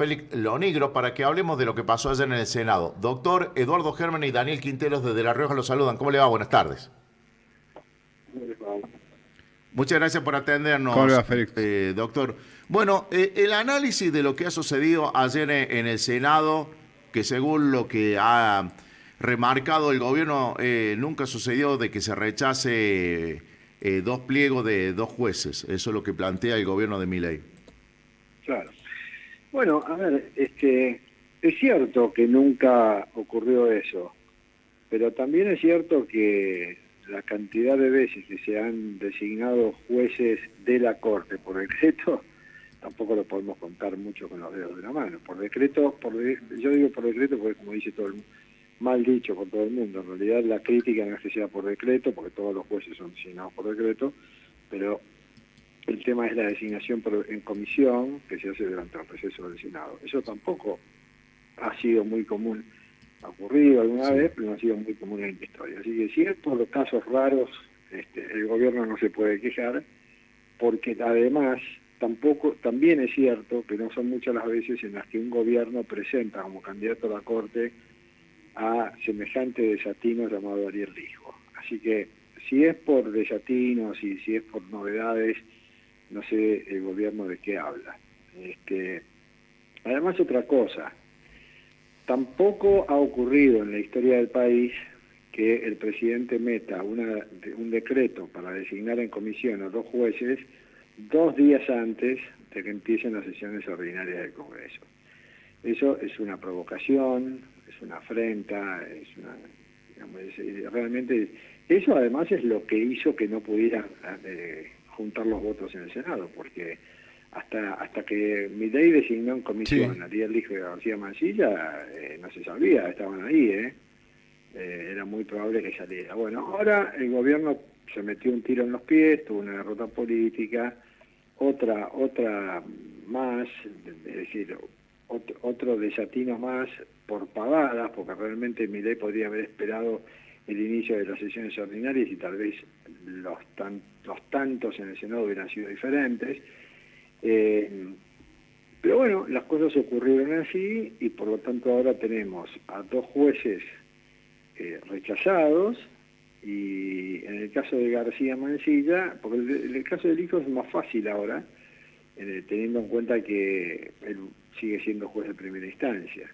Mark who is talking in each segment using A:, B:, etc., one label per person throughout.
A: Félix Lonigro para que hablemos de lo que pasó ayer en el Senado. Doctor Eduardo Germán y Daniel Quinteros desde La Rioja los saludan. ¿Cómo le va? Buenas tardes. Muchas gracias por
B: ¿Cómo le
A: atendernos,
B: va, Félix?
A: doctor. Bueno, el análisis de lo que ha sucedido ayer en el Senado, que según lo que ha remarcado el gobierno, nunca sucedió de que se rechace dos pliegos de dos jueces. Eso es lo que plantea el gobierno de Milei.
C: Claro. Bueno, a ver, es cierto que nunca ocurrió eso, pero también es cierto que la cantidad de veces que se han designado jueces de la Corte por decreto, tampoco lo podemos contar mucho con los dedos de la mano. Por decreto, yo digo por decreto porque como dice todo el mundo, mal dicho por todo el mundo, en realidad la crítica no es que sea por decreto, porque todos los jueces son designados por decreto, pero el tema es la designación en comisión que se hace durante el proceso del Senado. Eso tampoco ha sido muy común. Ha ocurrido alguna vez, pero no ha sido muy común en la historia. Así que si es por los casos raros, el gobierno no se puede quejar, porque además también es cierto que no son muchas las veces en las que un gobierno presenta como candidato a la Corte a semejante desatino llamado Ariel Rijo. Así que si es por desatinos y si es por novedades, no sé el gobierno de qué habla. Además, otra cosa, tampoco ha ocurrido en la historia del país que el presidente meta un decreto para designar en comisión a dos jueces 2 días antes de que empiecen las sesiones ordinarias del Congreso. Eso es una provocación, es una afrenta, realmente eso además es lo que hizo que no pudieran juntar los votos en el Senado, porque hasta que Milei designó en comisión a Ariel Rijo y García Mancilla, no se sabía, estaban ahí, era muy probable que saliera. Bueno, ahora el gobierno se metió un tiro en los pies, tuvo una derrota política, otra más, es decir, otro desatino más por pavadas, porque realmente Milei podría haber esperado el inicio de las sesiones ordinarias y tal vez los tantos en el Senado hubieran sido diferentes. Pero bueno, las cosas ocurrieron así y por lo tanto ahora tenemos a 2 jueces rechazados y en el caso de García Mancilla, porque el caso del hijo es más fácil ahora, teniendo en cuenta que él sigue siendo juez de primera instancia,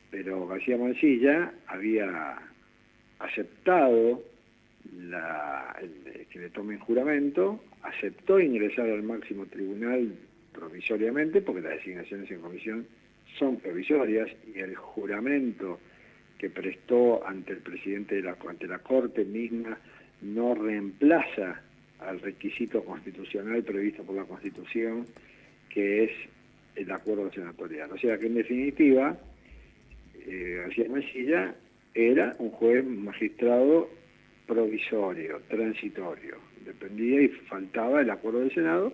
C: pero García Mancilla había aceptado que le tomen juramento, aceptó ingresar al máximo tribunal provisoriamente, porque las designaciones en comisión son provisorias, y el juramento que prestó ante el presidente ante la Corte misma no reemplaza al requisito constitucional previsto por la Constitución, que es el acuerdo senatorial. O sea que en definitiva, García Mancilla era un juez magistrado provisorio, transitorio. Dependía y faltaba el acuerdo del Senado,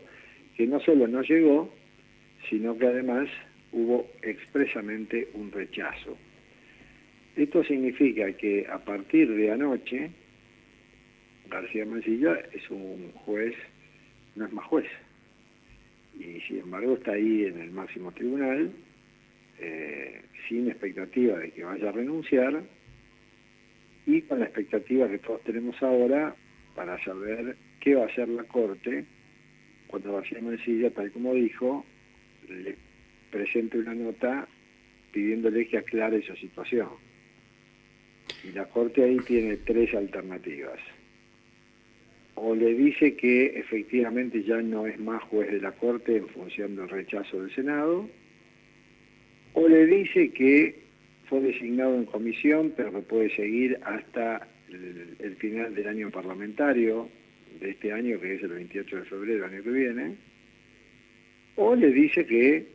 C: que no solo no llegó, sino que además hubo expresamente un rechazo. Esto significa que a partir de anoche, García Mancilla es un juez, no es más juez, y sin embargo está ahí en el máximo tribunal, sin expectativa de que vaya a renunciar, y con la expectativa que todos tenemos ahora para saber qué va a hacer la Corte cuando García Mancilla, tal como dijo, le presente una nota pidiéndole que aclare esa situación. Y la Corte ahí tiene 3 alternativas. O le dice que efectivamente ya no es más juez de la Corte en función del rechazo del Senado, o le dice que fue designado en comisión, pero que puede seguir hasta el final del año parlamentario de este año, que es el 28 de febrero del año que viene, o le dice que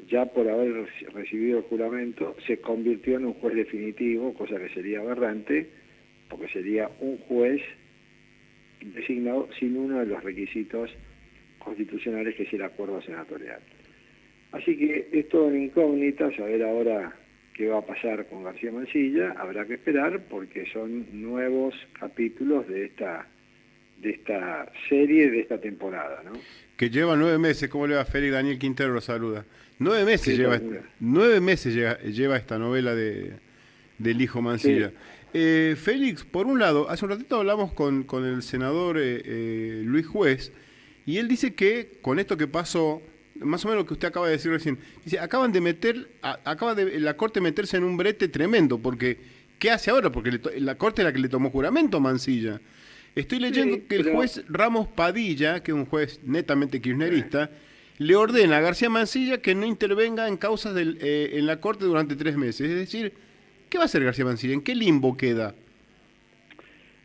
C: ya por haber recibido el juramento se convirtió en un juez definitivo, cosa que sería aberrante, porque sería un juez designado sin uno de los requisitos constitucionales, que es el acuerdo senatorial. Así que es todo una incógnita, saber ahora qué va a pasar con García Mancilla. Habrá que esperar porque son nuevos capítulos de esta serie, de esta temporada, ¿no?
B: Que lleva 9 meses. ¿Cómo le va, Félix? Daniel Quintero lo saluda. 9 meses
C: Sí,
B: lleva,
C: calcula.
B: 9 meses lleva esta novela del hijo Mansilla.
C: Sí.
B: Félix, por un lado, hace un ratito hablamos con el senador Luis Juez, y él dice que con esto que pasó, más o menos lo que usted acaba de decir recién, dice, acaba de la Corte meterse en un brete tremendo, porque ¿qué hace ahora? Porque la Corte es la que le tomó juramento a Mansilla. Estoy leyendo
C: Sí,
B: que el
C: pero
B: juez Ramos Padilla, que es un juez netamente kirchnerista, le ordena a García Mansilla que no intervenga en causas en la Corte durante 3 meses. Es decir, ¿qué va a hacer García Mansilla? ¿En qué limbo queda?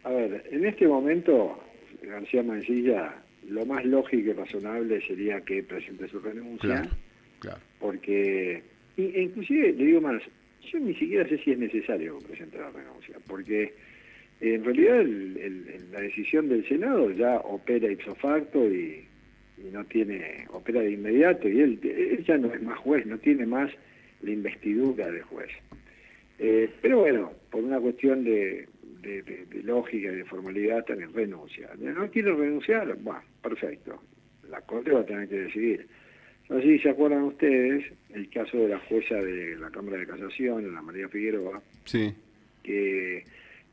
C: a ver, en este momento García Mansilla, lo más lógico y razonable sería que presente su
B: Claro,
C: renuncia,
B: claro.
C: porque, e inclusive le digo más, yo ni siquiera sé si es necesario que presente la renuncia, porque en realidad la decisión del Senado ya opera ipso facto y no tiene, opera de inmediato, y él ya no es más juez, no tiene más la investidura de juez. Pero bueno, por una cuestión de lógica y de formalidad también renuncia. ¿No quiere renunciar? Bueno, perfecto. La Corte va a tener que decidir. No sé si se acuerdan ustedes el caso de la jueza de la Cámara de Casación, Ana María Figueroa,
B: Sí,
C: que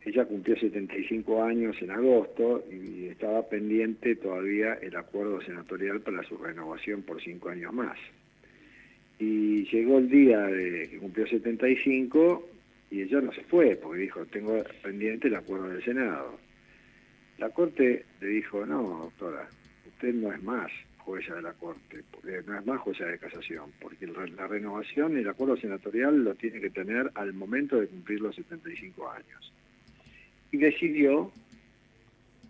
C: ella cumplió 75 años en agosto y estaba pendiente todavía el acuerdo senatorial para su renovación por 5 años más. Y llegó el día de que cumplió 75 y ella no se fue, porque dijo, tengo pendiente el acuerdo del Senado. La Corte le dijo, no, doctora, usted no es más jueza de la Corte, no es más jueza de casación, porque la renovación y el acuerdo senatorial lo tiene que tener al momento de cumplir los 75 años. Y decidió,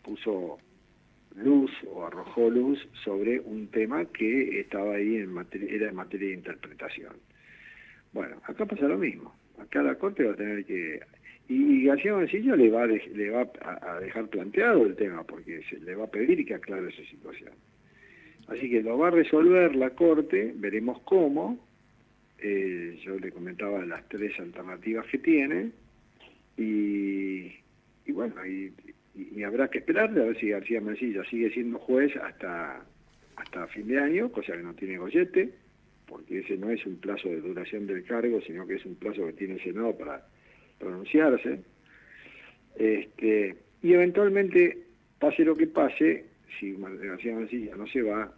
C: puso luz o arrojó luz sobre un tema que estaba ahí era en materia de interpretación. Bueno, acá pasa lo mismo. Acá la Corte va a tener que... Y García Mansilla le va a dejar planteado el tema, porque se le va a pedir que aclare esa situación. Así que lo va a resolver la Corte, veremos cómo. Yo le comentaba las 3 alternativas que tiene, y bueno, y habrá que esperar a ver si García Mansilla sigue siendo juez hasta fin de año, cosa que no tiene gollete, porque ese no es un plazo de duración del cargo, sino que es un plazo que tiene el Senado para pronunciarse. Y eventualmente, pase lo que pase, si García Mansilla no se va,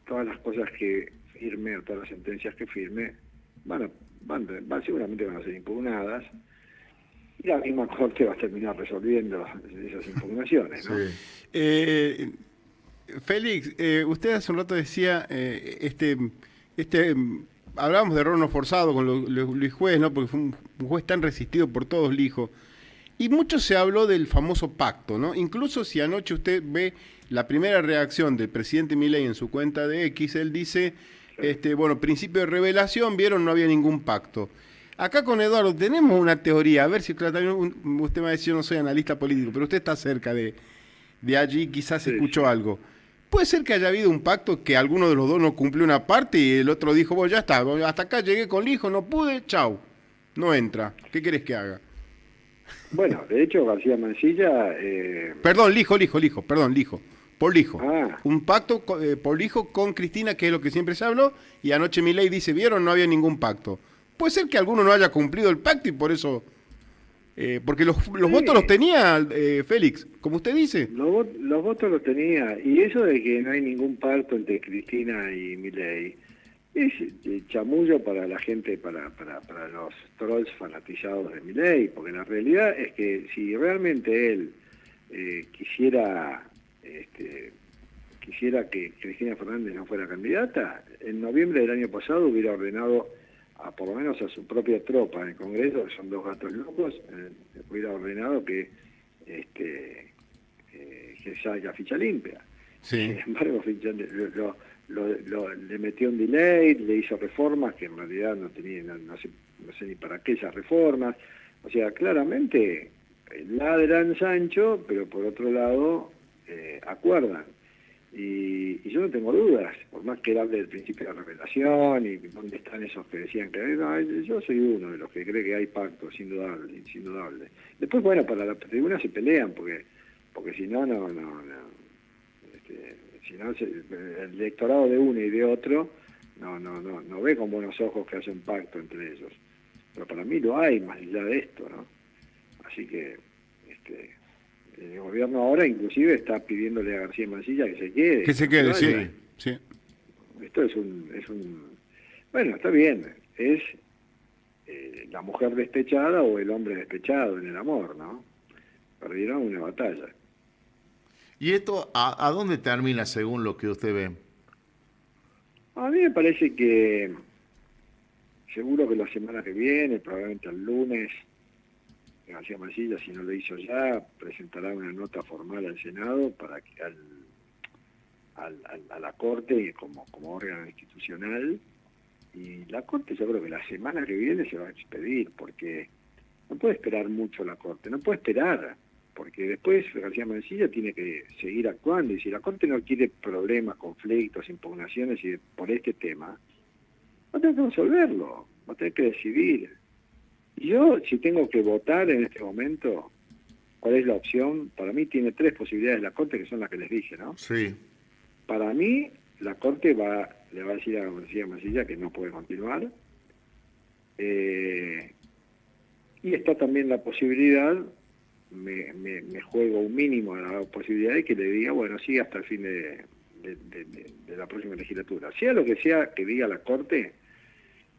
C: todas las cosas que firme o todas las sentencias que firme seguramente van a ser impugnadas, y la misma Corte va a terminar resolviendo esas impugnaciones, ¿no?
B: Sí. Félix, usted hace un rato decía, hablábamos de error no forzado con Luis Juez, ¿no? Porque fue un juez tan resistido por todos, Lijo. Y mucho se habló del famoso pacto, ¿no? Incluso si anoche usted ve la primera reacción del presidente Milei en su cuenta de X, él dice, bueno, principio de revelación, vieron, no había ningún pacto. Acá con Eduardo tenemos una teoría, a ver si claro, también usted me va a decir, yo no soy analista político, pero usted está cerca de allí, quizás
C: Sí,
B: escuchó
C: sí.
B: algo. Puede ser que haya habido un pacto que alguno de los dos no cumplió una parte y el otro dijo, bueno, ya está, hasta acá llegué con el hijo, no pude, chau, no entra. ¿Qué querés que haga?
C: Bueno, de hecho García Mansilla...
B: Perdón, Lijo, por Lijo.
C: ah,
B: Un pacto por Lijo con Cristina, que es lo que siempre se habló, y anoche Milei dice, vieron, no había ningún pacto. Puede ser que alguno no haya cumplido el pacto y por eso... porque los votos los
C: sí,
B: tenía Félix, como usted dice.
C: los votos los tenía, y eso de que no hay ningún pacto entre Cristina y Milei es chamullo para la gente, para los trolls fanatizados de Milei, porque la realidad es que si realmente él quisiera que Cristina Fernández no fuera candidata, en noviembre del año pasado hubiera ordenado por lo menos a su propia tropa en el Congreso, que son 2 gatos locos, hubiera ordenado que salga ficha limpia.
B: Sí.
C: Sin embargo, le metió un delay, le hizo reformas que en realidad no sé ni para qué esas reformas. O sea, claramente ladran Sancho, pero por otro lado acuerdan. Y yo no tengo dudas, por más que él hable del principio de la revelación y dónde están esos que decían que no, yo soy uno de los que cree que hay pactos, indudable. Después, bueno, para la tribuna se pelean, porque si no, si no el electorado de uno y de otro no ve con buenos ojos que haya un pacto entre ellos. Pero para mí lo hay, más allá de esto, ¿no? Así que el gobierno ahora inclusive está pidiéndole a García Mansilla que se quede.
B: Que se quede, sí.
C: Vaya.
B: Sí.
C: Esto es bueno, está bien, es la mujer despechada o el hombre despechado en el amor, ¿no? Perdieron una batalla.
A: ¿Y esto a dónde termina según lo que usted ve?
C: A mí me parece que seguro que la semana que viene, probablemente el lunes, García Mansilla, si no lo hizo ya, presentará una nota formal al Senado para que a la Corte como órgano institucional, y la Corte yo creo que la semana que viene se va a expedir, porque no puede esperar mucho la Corte, no puede esperar, porque después García Mansilla tiene que seguir actuando, y si la Corte no quiere problemas, conflictos, impugnaciones y por este tema, va a tener que resolverlo, va a tener que decidir. Y yo, si tengo que votar en este momento, ¿cuál es la opción? Para mí tiene 3 posibilidades la Corte, que son las que les dije, ¿no?
A: Sí.
C: Para mí, la Corte le va a decir a García Mansilla que no puede continuar. Y está también la posibilidad, me juego un mínimo a la posibilidad de que le diga, bueno, sí, hasta el fin de la próxima legislatura. Sea lo que sea que diga la Corte,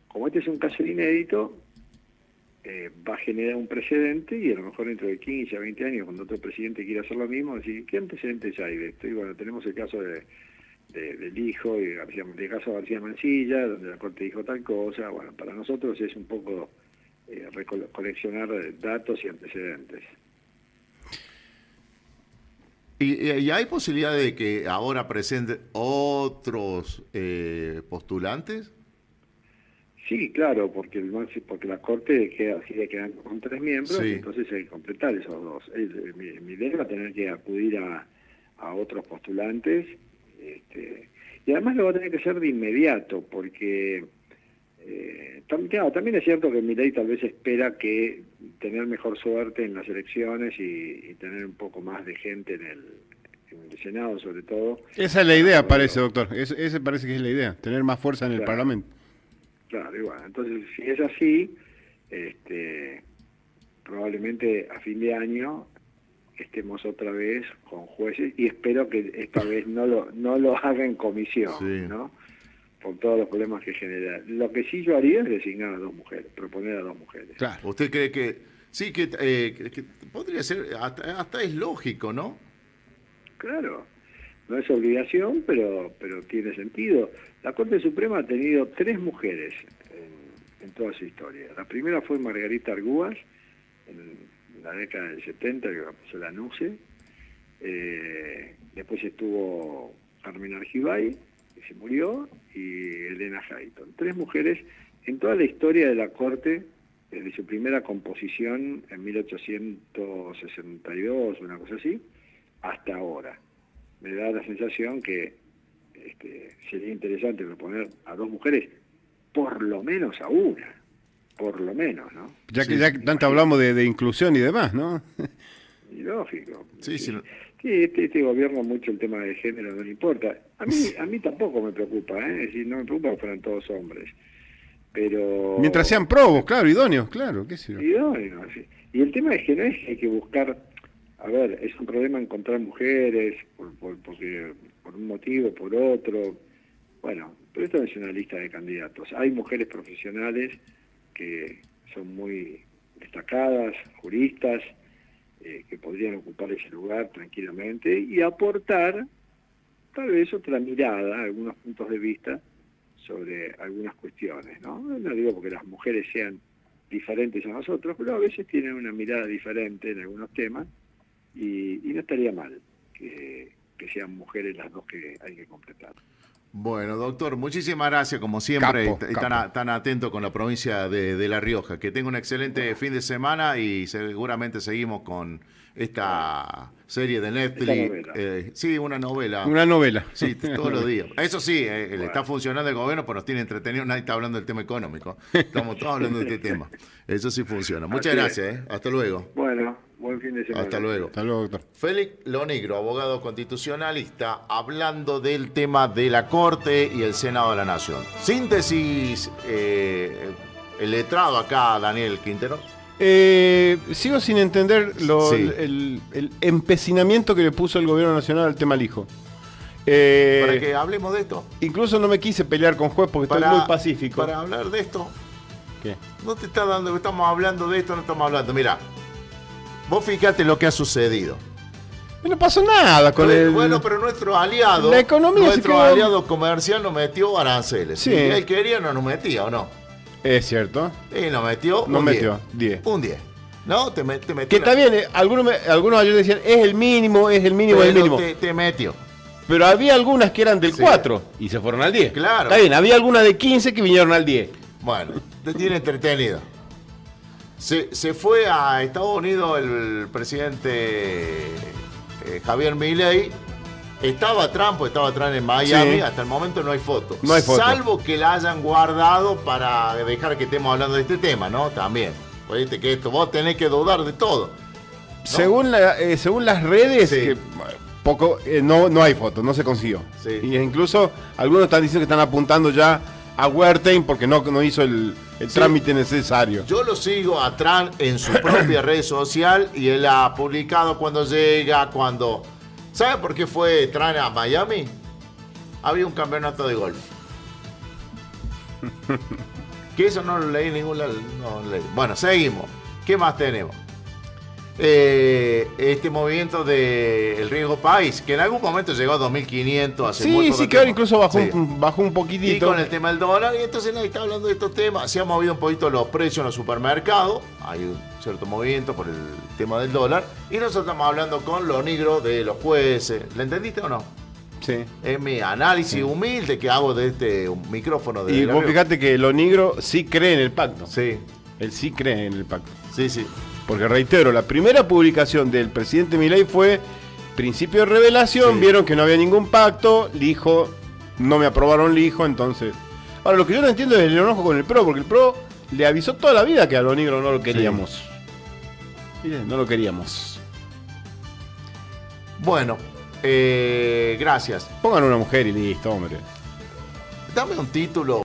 C: como este es un caso inédito, va a generar un precedente, y a lo mejor dentro de 15 a 20 años, cuando otro presidente quiera hacer lo mismo, decir, ¿qué antecedentes hay de esto? Y bueno, tenemos el caso del hijo, y el caso de García Mansilla, donde la Corte dijo tal cosa. Bueno, para nosotros es un poco coleccionar datos y antecedentes.
A: ¿Y hay posibilidad de que ahora presenten otros postulantes?
C: Sí, claro, porque la Corte sigue quedando con 3 miembros,
A: Sí.
C: entonces hay que completar esos 2. Mi idea va a tener que acudir a otros postulantes, y además lo va a tener que hacer de inmediato, porque también es cierto que Milei tal vez espera que tener mejor suerte en las elecciones y tener un poco más de gente en el Senado, sobre todo.
B: Esa es la idea, parece, doctor. Ese parece que es la idea, tener más fuerza en el
C: Claro.
B: Parlamento.
C: Claro, y bueno, entonces si es así, probablemente a fin de año estemos otra vez con jueces, y espero que esta vez no lo haga en comisión,
A: Sí.
C: ¿no? Por todos los problemas que genera. Lo que sí yo haría es designar a 2 mujeres, proponer a 2 mujeres.
B: Claro.
A: ¿Usted cree que sí, que podría ser, hasta es lógico, ¿no?
C: Claro, no es obligación, pero tiene sentido. La Corte Suprema ha tenido 3 mujeres en toda su historia. La primera fue Margarita Argúas, en la década del 70, que la puso la NUCE. Después estuvo Carmen Argibay, que se murió, y Elena Hayton. 3 mujeres en toda la historia de la Corte, desde su primera composición en 1862, una cosa así, hasta ahora. Me da la sensación que sería interesante proponer a 2 mujeres, por lo menos a una, por lo menos, ¿no?
B: Ya que
A: Sí,
B: tanto hablamos de inclusión y demás, ¿no?
C: Y lógico.
A: Sí, sí.
C: Sí, este gobierno mucho el tema de género no le importa. A mí tampoco me preocupa, ¿eh? Es decir, no me preocupa que fueran todos hombres. Pero...
B: Mientras sean probos, claro, idóneos, claro, qué sé yo.
C: idóneos, sí. Y el tema es que no es que hay que buscar... A ver, es un problema encontrar mujeres porque por un motivo, por otro. Bueno, pero esto es una lista de candidatos. Hay mujeres profesionales que son muy destacadas, juristas, que podrían ocupar ese lugar tranquilamente y aportar tal vez otra mirada, algunos puntos de vista sobre algunas cuestiones, ¿no? No digo porque las mujeres sean diferentes a nosotros, pero a veces tienen una mirada diferente en algunos temas. Y no estaría mal que sean mujeres las 2 que hay que completar.
A: Bueno, doctor, muchísimas gracias, como siempre,
B: Capo,
A: y tan atento con la provincia de La Rioja. Que tenga un excelente fin de semana y seguramente seguimos con esta serie de Netflix.
C: novela.
A: Sí, una novela.
B: Una novela.
A: Sí, todos los días. Eso sí, le está funcionando el gobierno, pero nos tiene entretenido. Nadie está hablando del tema económico. Estamos todos hablando de este tema. Eso sí funciona. Muchas
C: Así es.
A: gracias. Hasta luego.
C: Bueno. Bueno, buen fin de semana.
A: Hasta luego.
B: Hasta luego, doctor.
A: Félix Lonigro, abogado constitucionalista, hablando del tema de la Corte y el Senado de la Nación. Síntesis, el letrado acá, Daniel Quintero.
B: Sigo sin entender
A: Sí.
B: el empecinamiento que le puso el gobierno nacional al tema Lijo.
A: Para que hablemos de esto.
B: Incluso no me quise pelear con juez porque estoy muy pacífico.
A: Para hablar de esto,
B: ¿Qué?
A: no te está dando, estamos hablando de esto, no estamos hablando. Mira, vos fíjate lo que ha sucedido.
B: No pasó nada con el...
A: Bueno, pero nuestro aliado,
B: La economía se
A: nuestro
B: quedó-
A: aliado comercial nos metió aranceles.
B: Sí.
A: Si él quería, no nos metía, ¿o no?
B: Es cierto.
A: Y nos metió
B: Nos
A: un
B: metió
A: 10.
B: 10.
A: Un 10. ¿No? Te metió.
B: Que está bien, algunos ayer decían, es el mínimo, es el mínimo, es el mínimo.
A: Te metió.
B: Pero había algunas que eran del
A: Sí.
B: 4 y se fueron al 10.
A: Claro.
B: Está bien, había algunas de 15 que vinieron al 10.
A: Bueno, te tiene entretenido. Se fue a Estados Unidos el presidente Javier Milei. Estaba Trump en Miami.
B: Sí.
A: Hasta el momento no hay foto.
B: No hay foto.
A: Salvo que la hayan guardado para dejar que estemos hablando de este tema, ¿no? También. Pues viste que esto, vos tenés que dudar de todo.
B: Según las redes,
A: Sí.
B: que no hay foto, no se consiguió.
A: Sí.
B: Y incluso algunos están diciendo que están apuntando ya a Wertheim porque no hizo el
A: Sí.
B: trámite necesario.
A: Yo lo sigo a Trump en su propia red social y él ha publicado cuando llega, cuando... ¿Sabe por qué fue Trump a Miami? Había un campeonato de golf. Que eso no lo leí en ningún lado. No lo leí. Bueno, seguimos. ¿Qué más tenemos? Este movimiento del riesgo país, que en algún momento llegó a 2.500 hace muy
B: Sí,
A: poco
B: sí, que ahora
A: tiempo.
B: incluso bajó,
A: Sí.
B: bajó un
A: Y
B: poquitito.
A: con el tema del dólar, y entonces nadie está hablando de estos temas. Se han movido un poquito los precios en los supermercados. Hay un cierto movimiento por el tema del dólar. Y nosotros estamos hablando con lo negro de los jueces. ¿Le entendiste o no?
B: Sí.
A: Es mi análisis humilde que hago de este micrófono de
B: Y
A: la
B: vos
A: Río.
B: fíjate que lo negro sí cree en el pacto.
A: Sí,
B: Él sí cree en el pacto.
A: sí.
B: Porque reitero, la primera publicación del presidente Milei fue principio de revelación,
A: Sí.
B: vieron que no había ningún pacto, Lijo, no me aprobaron Lijo, entonces... Ahora, lo que yo no entiendo es el enojo con el PRO, porque el PRO le avisó toda la vida que a lo negro no lo queríamos. Miren, no lo queríamos.
A: Bueno, gracias.
B: Pongan una mujer y listo, hombre.
A: Dame un título.